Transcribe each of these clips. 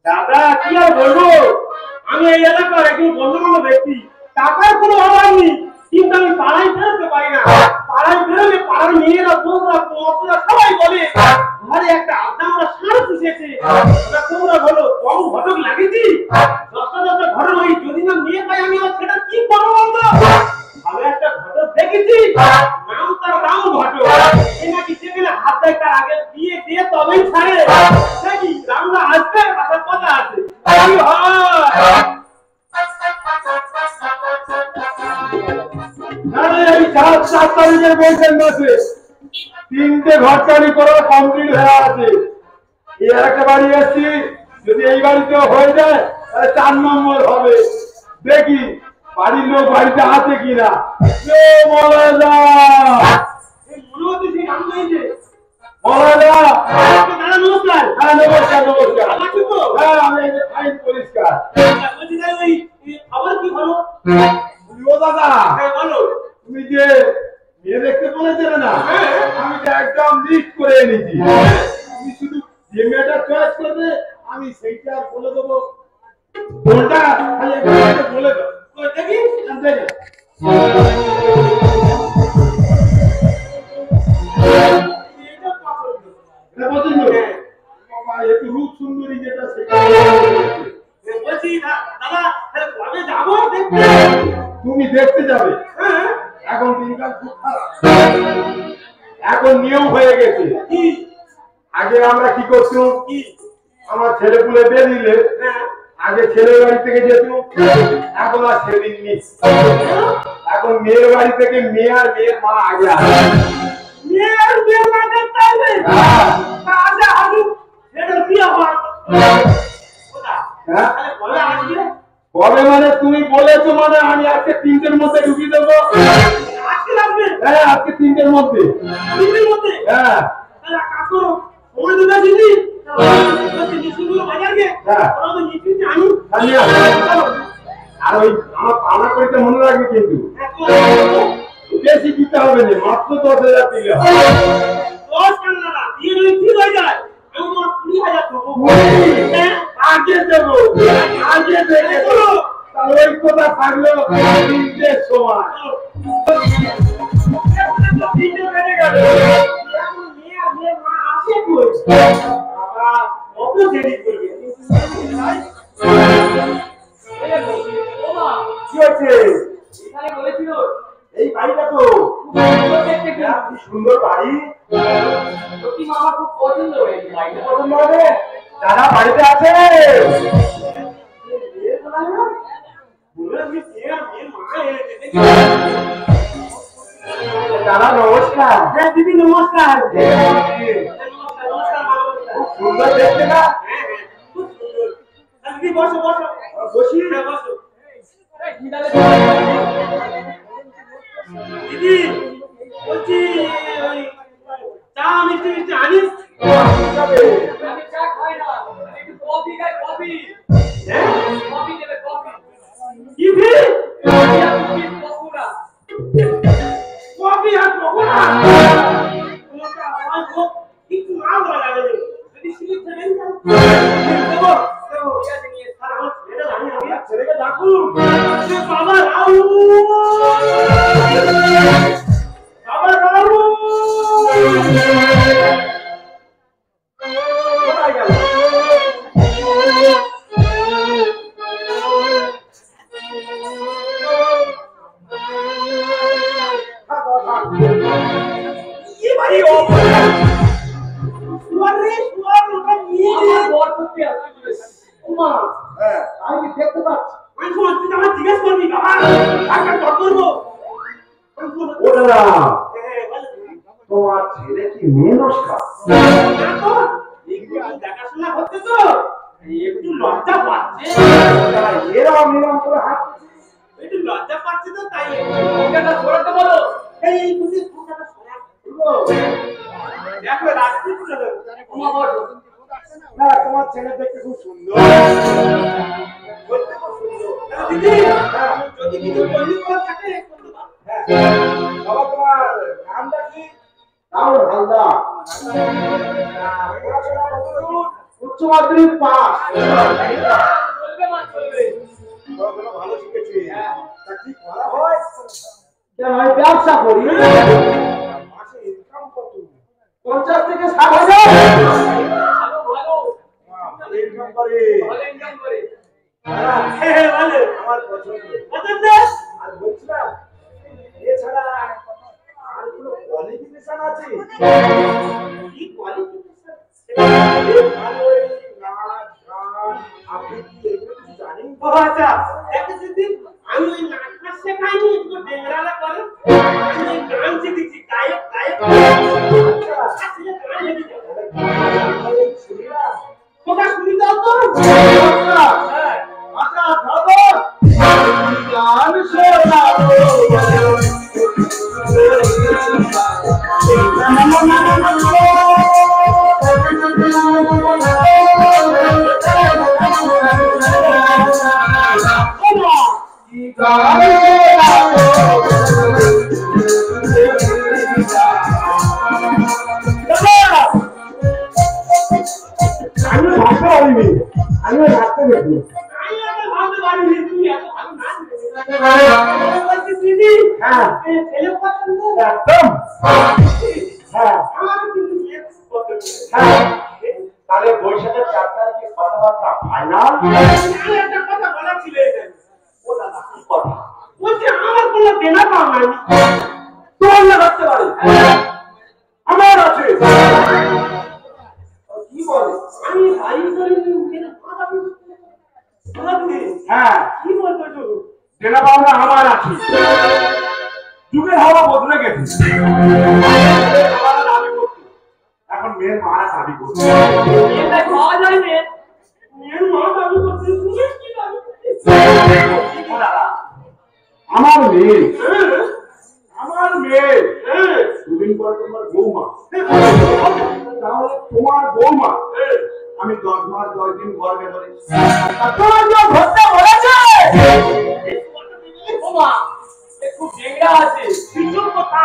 দাদা কি আর বলবো, আমি এই এলাকার একজন গণ্যমান্য ব্যক্তি, টাকার কোনো অভাব নেই, কিন্তু আমি পাড়ায় বেরোতে পারি না। পাড়ায় বেরোলে পাড়ার মেয়েরা বউরা পোলা সবাই বলে ঘরে একটা আড্ডা সার পুষেছে, তোমরা বলো কম ঘটক লাগেছি। দশটা ঘটক ওই যদি না মেয়ে পাই আমি সেটা কি করবো বলতো? ভালো একটা ঘটক দেখেছি, নাম তার রাম ঘটক, এ নাকি যেখানে হাত দেয় তার আগে বিয়ে দিয়ে তবেই ছাড়ে নাকি। রামরা আসবে তাদের কথা আছে। তিনটে ঘরটানি করে কমপ্লিট হয়ে আছে। এই একটা বাড়ি এসছি, যদি এই বাড়িতে হয়ে যায় তাহলে 4 নম্বর হবে। দেখি বাড়ির লোক বাড়িতে আছে কিনা। তুমি যে মেয়ে দেখতে বলেছিলে না, আমি একদম লিস্ট করে এনেছি। তুমি শুধু যে মেয়েটা চয়েস করবে আমি সেইটা বলে দেবো। কোনটা বলে দেবো দেখি। একটু রূপ সুন্দরী যেটা সেটা বলছি দাদা, কবে যাবো দেখতে? তুমি দেখতে যাবে? এখন দিনকাল খুব খারাপ, এখন নিয়ম হয়ে গেছে। আগে আমরা কি করতাম, আমার ছেলে পুলে দিয়ে দিলে আগে ছেলের বাড়ি থেকে যেত, এখন আর সেদিন নেই। এখন মেয়ের বাড়ি থেকে মেয়ে আর মেয়ের মা আগে আসে। কবে মানে তুমি বলেছো, মানে আমি আজকে 3টের মধ্যে ঢুকিয়ে দেবো। হ্যাঁ আজকে 3টের মধ্যে। হ্যাঁ আর ওই আমার পাওনা করিতে মনে রাখবে, কিন্তু বেশি দিতে হবে না, মাত্র 10,000 দিলে আগে দেবো। আগে দেবো ওই কথা থাকলো সময়। এই বাড়িটা তো সুন্দর বাড়ি, আমার খুব পছন্দ হয়েছে। পছন্দ হবে? দাদা বাড়িতে আছে? দাদা নমস্কার। হ্যাঁ দিদি নমস্কার। সুন্দর দেখতে না? দিদি বসো বসো। বসি বসো। দিদি বলছি চা মিষ্টি মিষ্টি আনিস? আমি চা খাই না, একটু কফি খাই। কফি? হ্যাঁ কফি দেবে। কফি কি ফি? কফি আর পকোড়া একটু নাম বলা যাবে যদি সিলিপ দেবেন দেবো। ছেলেকে ডাকুন। বাবা রাউ, বাবা রাউ কোথায় গেল? তোমার ছেলে কি মেয়ে নস্কা? দেখাশোনা হচ্ছে তো একটু লজ্জা পাচ্ছে, এরকম নিরম করে হাত একটু লজ্জা পাচ্ছে তো তাই ওখানে সরাতে বলো। এই বুঝি ওখানে সরাতে দেখো রাত্রি পুরো তোমার বলো না, তোমার ছেলে দেখতে খুব সুন্দর। বলতে খুব সুন্দর। দিদি যদি কিছু বলি করে থাকে বলতে পারো। বাবা, তোমার নামটা কি? রাহুল হালদার। পড়াশোনা কতদূর? উচ্চ মাধ্যমিক পাস। চলবে মা চলবে। পড়াশোনা ভালো শিখেছি। তা কি করা হয়? কেন আমি ব্যবসা করি। মাসে ইনকাম কত? 50 থেকে 60,000। ভালো ভালো ভালো ইনকাম করে। ভালো ইনকাম করে। হ্যাঁ, ভালো আমার পছন্দ। পছন্দ। আর বলছিলাম, এছাড়া আর কোনো কোয়ালিফিকেশন আছে? কি কোয়ালিফিকেশন? ভালো এই নাচ, গান, আবৃত্তি এগুলো কিছু জানেন? ও আচ্ছা দেখো দিদি আমি ওই নাচটা শেখাইনি একটু ডেংরালা করে আমি ওই গান শিখেছি গায়ক গায়ক আচ্ছা, আসলে গান লেগে যাবে শুনিলা? কোথা শুনি দাও তো আচ্ছা, হ্যাঁ আচ্ছা, ধরো। গান শোনাবো। আমি ভাবতে পারিনি, আমি ভাবতে দেখি। আমি আগে ভাবতে পারিনি তুমি এত ভালো নাচ বলছি দিদি হ্যাঁ, এই ছেলে পছন্দ একদম। হ্যাঁ, আমার কিন্তু বিয়ে করতে হ্যাঁ। তাহলে বৈশাখের 4 তারিখে কথাবার্তা ফাইনাল। আমি একটা কথা বলার ছিল এখানে ও দাদা, কি কথা? বলছি আমার কোনো দেনা পাও নাই তোর না রাখতে পারে, আমার আছে। কি বলে? আমি ভাই করে মেরে মাথা বুঝতে হ্যাঁ, কি বলতো শুধু দেনা পাওনা আমার আছে। যুগের হাওয়া বদলে গেছে। মেয়ের বাবারা দাবি করতো, এখন মেয়ের মারা দাবি করছে। এটা পাওয়া যায় না মেয়ের মা দাবি করতে তুমি কি দাবি করতে ও দাদা, আমার মেয়ে, আমার মেয়ে দুদিন পরে তোমার বৌমা, তাহলে তোমার বৌমা আমি 10 মাস 10 দিন গর্ভে ধরে তোমার যে ধরতে বলেছে। বাবা এ খুব ডেঙ্গা আছে পিছন কথা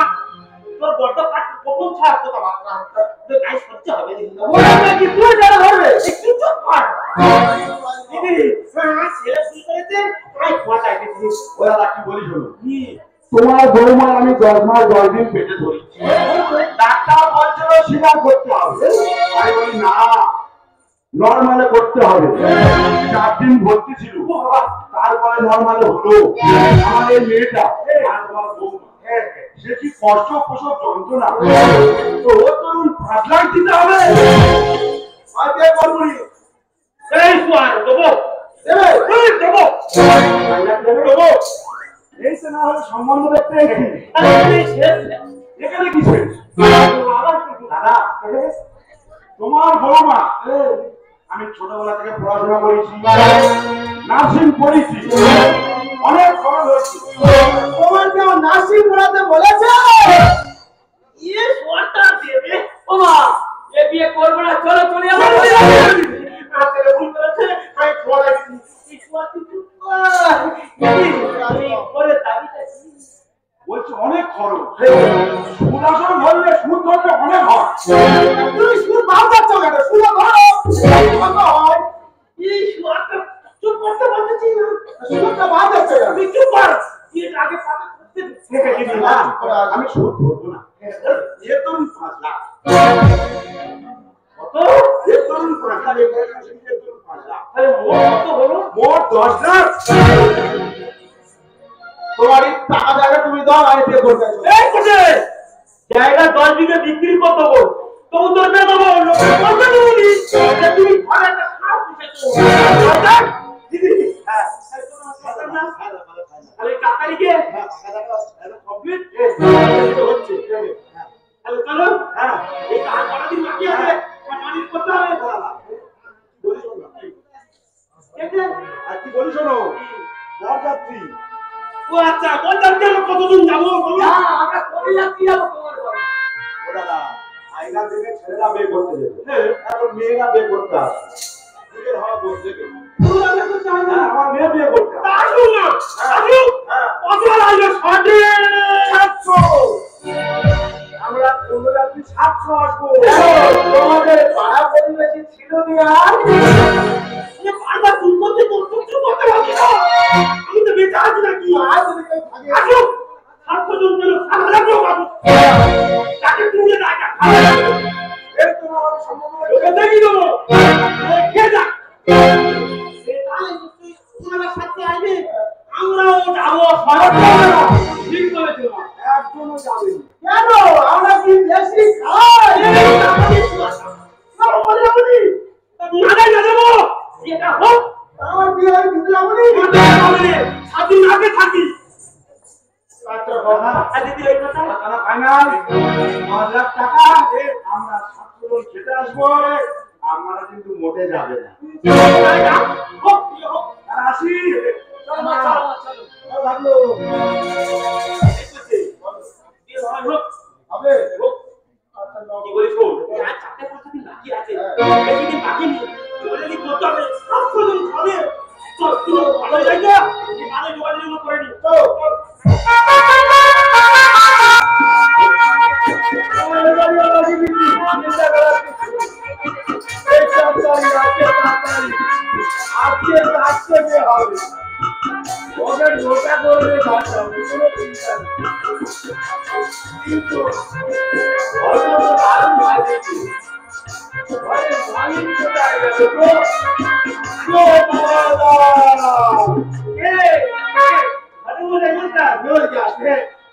তোর বড় কাট কখন ছাড় কথা মাত্রা তো গাই সহ্য হবে না ওরা নাকি তুই যারা ধরবে একটু চুপ কর দিদি আমার ছেলে কি করেছে তাই কথা দিদি ওরা কি বলি শোনো, কি তোমার বৌমা আমি 10 মাস 10 দিন পেটে ধরি। ডাক্তার বলছিল স্বীকার করতে হবে, আমি বলি না, নরমালে করতে হবে। 4 দিন ভর্তি ছিল, তারপরে নরমালে হলো। আমার এই মেয়েটা আর তোমার বৌমা, সে কি কষ্ট প্রসব যন্ত্রণা, তো ও তরুণ ফাজলাক দিতে হবে। আর কে করবো নি? এই সোয়ার দেবো দেবে? এই দেবো ফাজলাক দেবে? দেবো। এই তো না হলে সম্বন্ধ দেখতে এসেছি। আরে শেষ এখানে কি শেষ? আবার কি দাদা, তোমার বৌমা, আমি ছোটবেলা থেকে পড়াশোনা করেছি, নার্সিং পড়েছি, অনেক খরচ হয়েছে। তোমার কেউ নার্সিং পড়াতে বলেছে? ये সোয়ারটা দেবে বাবা এ বিয়ে করব না চলো চলে যাবো আচ্ছা ভুল করেছে আমি বলে দিচ্ছি এই সোয়ার কিছু আমি বলে দাবিটা বলছে অনেক খরচ, সুদ আসল ধরলে সুদ ধরলে অনেক হয়। তুমি সুদ বাদ যাচ্ছ কেন? সুদ ধরো, কত হয়? এই সোয়ারটা চুপ করতে বলতেছি না সুদটা বাদ যাচ্ছে কেন? তুই চুপ কর এর আগে পাবে করতে আমি সুদ ধরবো না। এ তরুণ 5 লাখ। কত এ তরুণ 5 লাখ, এ তরুণ 5 লাখ। তাহলে মোট কত হলো মোট 10 লাখ। তোমার এই টাকা জায়গা তুমি দাও, আমি পে করতে চাই। এই কোটে জায়গা 10 বিঘা বিক্রি কত দেবো তো তোর না দেবো কত দিবি তুমি ঘরে একটা সাপ পুষেছো দিদি হ্যাঁ, তাহলে কাকারিকে কমপ্লিট হচ্ছে। তাহলে চলো হ্যাঁ, এই কাজ করা দিন বাকি আছে মালিশ করতে হবে বলিস না। আর কি বলি শোনো, বরযাত্রী। ও আচ্ছা, বরযাত্রী আমরা কতজন যাবো বলো? আমরা কোন যাত্রী যাবো তোমার ঘরে? ও দাদা, আইনা থেকে ছেলেরা বিয়ে করতে যেত, এখন মেয়েরা বিয়ে করতে আসে। নিজের হওয়া বলতে গেলে আমার মেয়ে বিয়ে করতে আসে। আসুন না, আসুন। কত লাগবে? 700। আমরা বরযাত্রী 700 আসবো। তোমাদের পাড়া পরিবেশী ছিল আর বারবার চুপ করতে চুপ করতে পারছি না। আমি তো বেঁচে আছি নাকি? আসুন, 700 জন কেন? 7,000 লোক আসুন। তাকে তুমি রাখা এর তো আমার সম্ভব নয়। লোকে দেখি দেবো। খেয়ে যাক। সে তাহলে নিশ্চয়ই ওনারা সাথে আসবে। আমরাও যাবো। ঠিক বলেছো মা। একজনও যাবে না। কেন? আমরা কি বেশি খাই? এটা হোক। আমার বিয়ে হয় দিতে যাবো নি? স্বাধীন আগে থাকি। আচ্ছা বাবা, দিদি ওই কথা ফাইনাল 5 লাখ টাকা। আমরা 700 জন খেতে আসবো। আমরা কিন্তু মোটে যাবে না। হোক, হোক। আর আসি। চলো মা, চলো মা, চলো। ভাবলো হোক। হবে। আচ্ছা, কি বলিস শোন, আর 4-5 দিন বাকি আছে। বেশি দিন বাকি নেই। জলদি করতে হবে। 700 জন খাবে। চল, তুই ভালো যাই না? এই ভালো যোগাযোগ করে নি। চল, চল।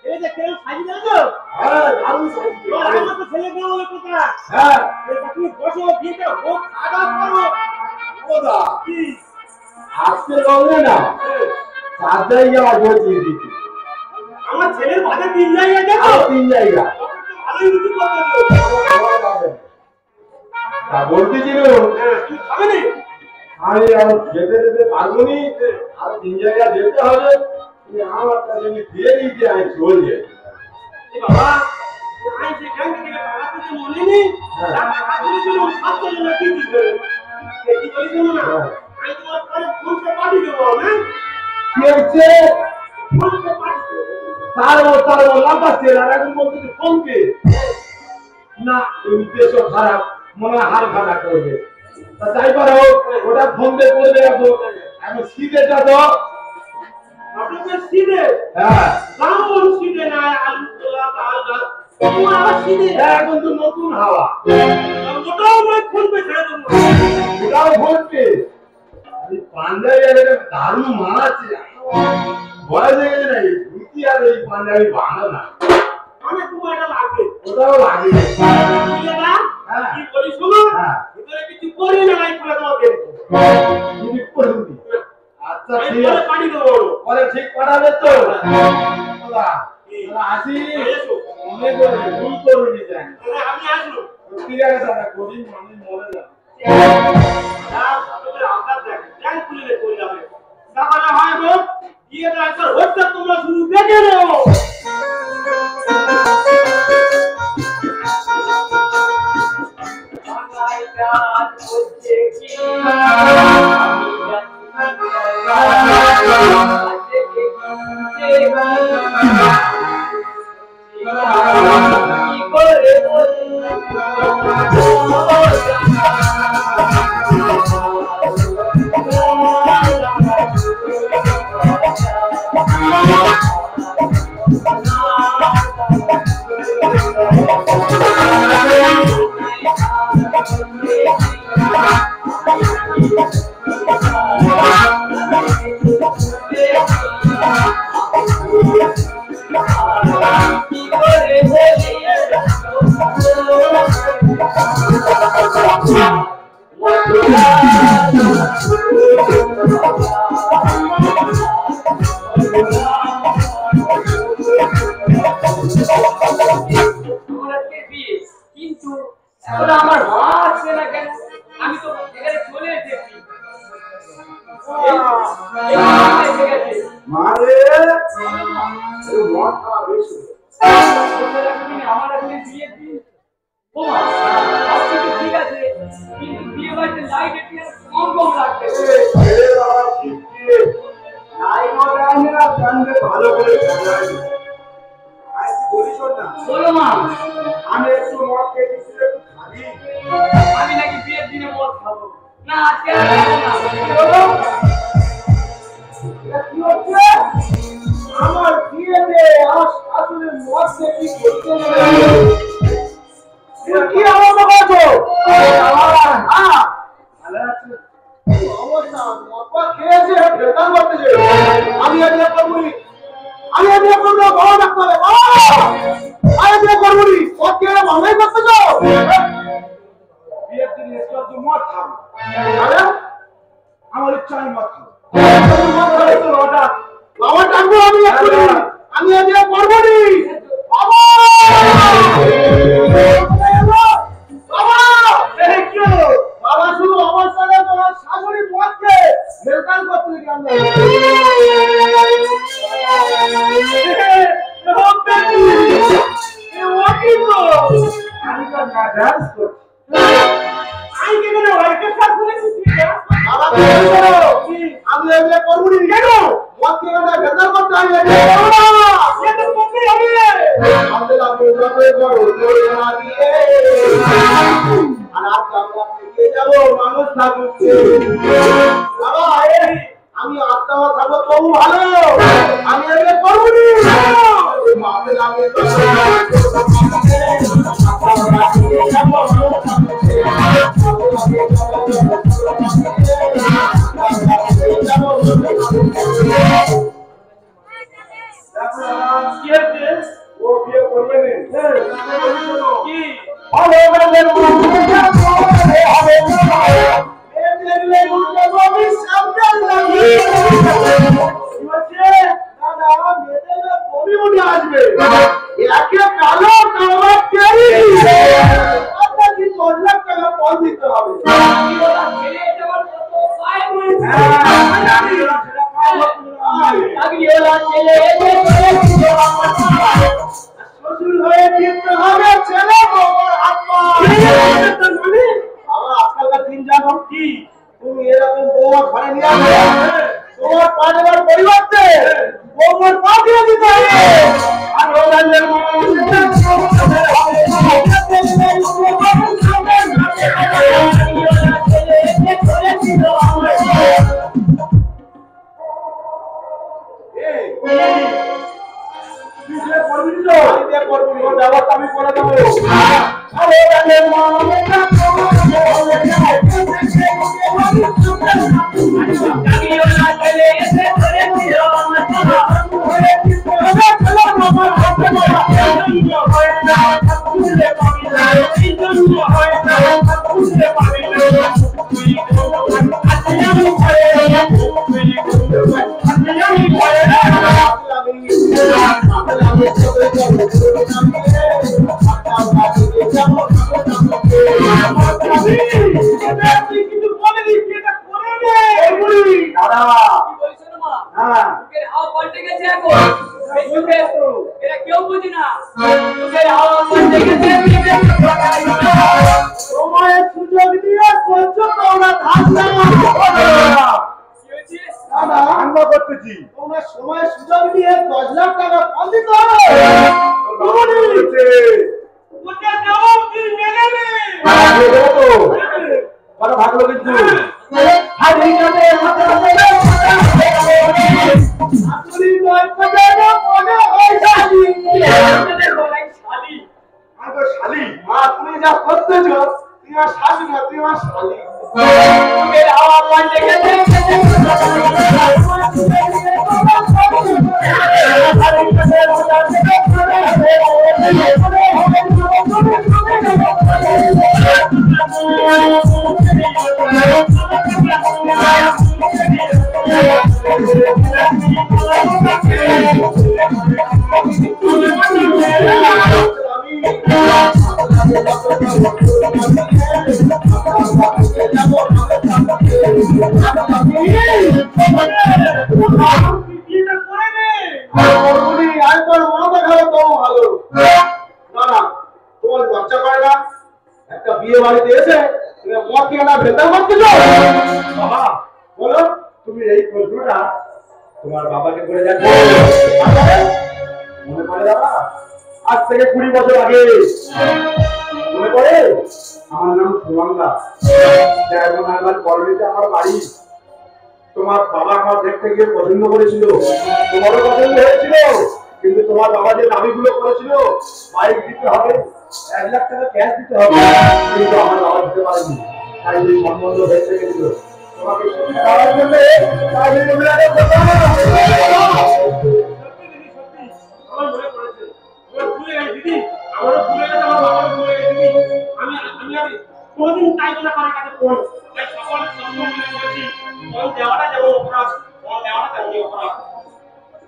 এই যে কেউ সাজিয়ে দাও তো? হ্যাঁ, দারুণ সাজিয়েছে। আমার তো ছেলে মেয়ে বলে কথা। হ্যাঁ, তুমি বসো, বিয়েটা হোক, খাওয়া করো। ওদা কি? আজকে বললে না 4 জায়গায় বলছি দিচ্ছি। আমার ছেলের বাজে 3 জায়গা দেখো। 3 জায়গা ভালোই রুটি করতে হবে। তা বলতেছিল তুমি খাবে না? আমি আর যেতে যেতে পারবো নি, আর 3 জায়গা যেতে হবে। তুমি আমার কাছে দিয়ে দিতে আমি চলে যাই। এ বাবা, আমি সেখান থেকে টাকা দিতে মনে নেই। টাকা দিলে তুমি 700 জন কি দিবে? কি বলিস না? আমি তোমার পরে ফোনটা পাঠিয়ে দেবো, হ্যাঁ? কি হচ্ছে? ফোনটা পাঠিয়ে দেবো। তার লাফাচ্ছে, আর এখন বলতেছে ফোন পে। না, এই উদ্দেশ্য খারাপ, মনে হয় হার খারাপ করবে। তা যাই পারো, ওটা ফোন পে করবে। এখন সিদেটা তো আপনাদের সিধে, হ্যাঁ, ব্রাহ্মণ সিধে না, আলু তোলা, তাল গাছ। তোমার আবার সিধে। এখন তো নতুন হাওয়া, ওটাও নয়, ফোন পে ছেড়ে দেবো। ওটাও ফোন পে। পাঞ্জাবি আর এটা দারুণ মানাচ্ছে। বয়স হয়ে গেছে নাকি? ধুতি আর এই পাঞ্জাবি বানানো না, মানে তোমার এটা লাগবে। ওটাও লাগে। কি এটা? হ্যাঁ। কি বলি শোনো? হ্যাঁ। ভিতরে কিছু করি না, নাই করে তোমাকে। তুমি করুন। আচ্ছা, আমি ঠিক পরে আছে। পাঠিয়ে দেবো। পরে ঠিক পাঠাবে তো? দাদা, আসি। এসো। মনে করে ভুল করুনি জানি। আমি আসবো। ঠিক আছে দাদা, গরিব মানুষ মরে যাবে। আপনাদের আকার দেখেন, ব্যাংক খুলে চলে যাবে। তাহলে হয় হোক, বিয়েটা একবার হচ্ছে, তোমরা শুরু দেখে নেও। কিন্তু এখন আমার মা আসছে না কেন? আমি তো এখানে চলে এসেছি। মারে মদ খাওয়া বেশি আমার এখন বিয়ে দিন ও মা সবকিছু ঠিক আছে কিন্তু বিয়ে বাড়িতে লাইট একটু কম কম রাখতে ভালো করে বলিস না বলো মা আমি একটু মদ খেয়েছি একটু খাবি আমি নাকি বিয়ের দিনে মদ খাবো না আজকে আর খাবো না কি হচ্ছে আমার বিয়েতে আসলে মদ খেয়ে কি করতে কি আনন্দ করছো আমি বিয়ে করবো ভালো রাখতে হবে আমি বিয়ে করবো ভালোই করতে চাও বিয়ের দিন মদ খাবো আমার ইচ্ছা আমি মদ খাবো আমার টানবো আমি বিয়ে করবো নি বাবা শুধু আমার সাথে তোমার শাশুড়ি মদকে মেলকান করতে আমি তো না ডান্স করছি আমি কি করে অর্কেস্ট্রা করেছি আমি এগুলো করবো নি কেন মদকে না ভেতর করতে আমি মানুষ থাকছে আমি আত্মা থাকবো তবু ভালো আমি এগুলো করবো নি ও বিয়ে করবে কি আসবে একে কালো কালো কেরি আপনাকে 10 লাখ টাকা ফল দিতে হবে শ্বশুর হয়ে দিতে হবে ছেলে বাবার আত্মা আমার আজকালকার দিন জানো কি তুমি এরকম বৌমা ঘরে নিয়ে আসবে তোমার পা দেওয়ার পরিবর্তে বৌমার পা দিয়ে দিতে হবে আর রোজানের আমি করে দেবো সময় সুযোগ দিয়ে 10 লাখ টাকা ফল দিতে হবে ভালো কিন্তু তুমি যা করতেছ তোমার শালি না তোমার শালি I'm বিয়েটা করে নে। উনি একবার মাথা খারাপ তো ভালো না না তোমার বাচ্চা করে না একটা বিয়ে বাড়িতে এসে তুমি মদ খেয়ে না ভেতর করতে চাও বাবা বলো তুমি এই প্রশ্নটা তোমার বাবাকে করে যাচ্ছ মনে পড়ে বাবা আজ থেকে 20 বছর আগে মনে পড়ে আমার নাম সুমঙ্গা আমার কলেজে আমার বাড়ি তোমার বাবা আমার দেখতে গিয়ে পছন্দ করেছিল তোমারও পছন্দ হয়েছিল কিন্তু তোমার বাবা যে দাবিগুলো করেছিল বাইক দিতে হবে 1 লাখ টাকা ক্যাশ দিতে হবে কিন্তু আমার বাবা দিতে পারেনি তাই এই সম্বন্ধ হয়েছে গেছিল তোমাকে সুখী করার জন্য তাই এই মহিলাকে সত্যি আমার মনে পড়েছে। আমার ভুলে গেছে দিদি, আমারও ভুলে গেছে, আমার বাবারও ভুলে গেছে দিদি। আমি আর কোনোদিন চাইবো না কারোর কাছে ফোন। তাই সকলের সঙ্গে মিলে বলেছি, ফোন দেওয়াটা যেমন অপরাধ, ফোন দেওয়াটা তেমনি অপরাধ।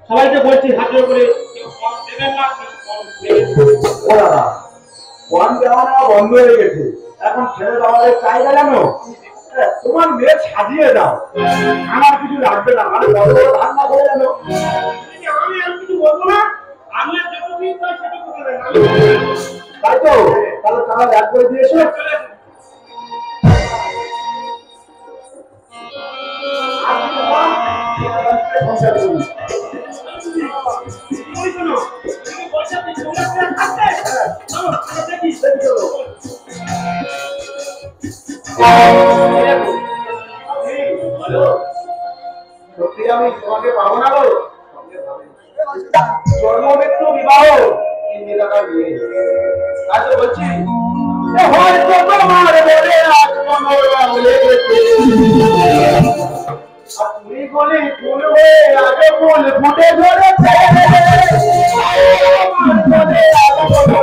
সবাইকে বলছি হাত জোড় করে কেউ ফোন দেবেন না, কেউ ফোন দেবেন না। ও দাদা ওয়ান দেওয়া নেওয়া বন্ধ হয়ে গেছে এখন ছেলে বাবাদের চাহিদা জানো তোমার মেয়ে সাজিয়ে দাও আমার কিছু লাগবে না মানে বড় বড় ধান্দা করে জানো আমি আর কিছু বলবো না, আমি আর যতদিন চাই সেটুকু বলবেন। তাই তো তাহলে তারা ব্যাগ করে দিয়েছো চলে আসুন। ওই শোনো, তুমি বলছো আপনি চলে আসতে থাকতে? চলো, আমরা দেখি। সত্যি আমি তোমাকে পাবো না গো জন্মমৃত্যু বিবাহ এই মেয়েটা বিয়ে তাই তো বলছি হয়তো তোমার বলে আজ কোনো লেগেছে তুমি বলে ফুল হয়ে আগে ফুল ফুটে ধরেছে আমার বলে আজ কোনো